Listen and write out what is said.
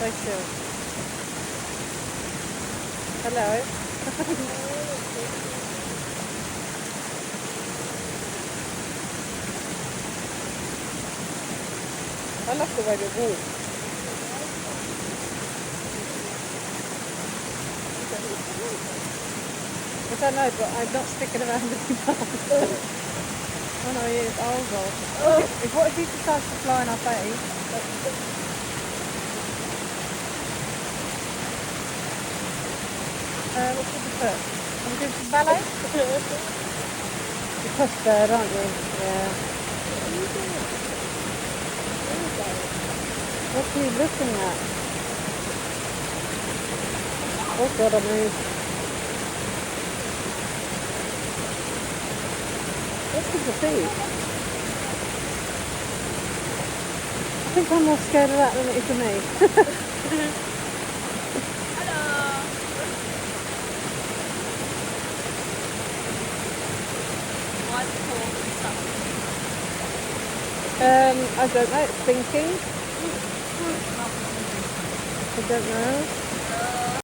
Stay still. Hello. I love the way they walk. I don't know, but I'm not sticking around anymore. Oh no, he is. Oh god. What if he decides to fly in our face? What's with the foot? Are we doing some ballet? You're cross bird, aren't you? Yeah. What are you looking at? Oh god, I moved. What's with the feet? I think I'm more scared of that than it is of me. I don't know, it's thinking. I don't know.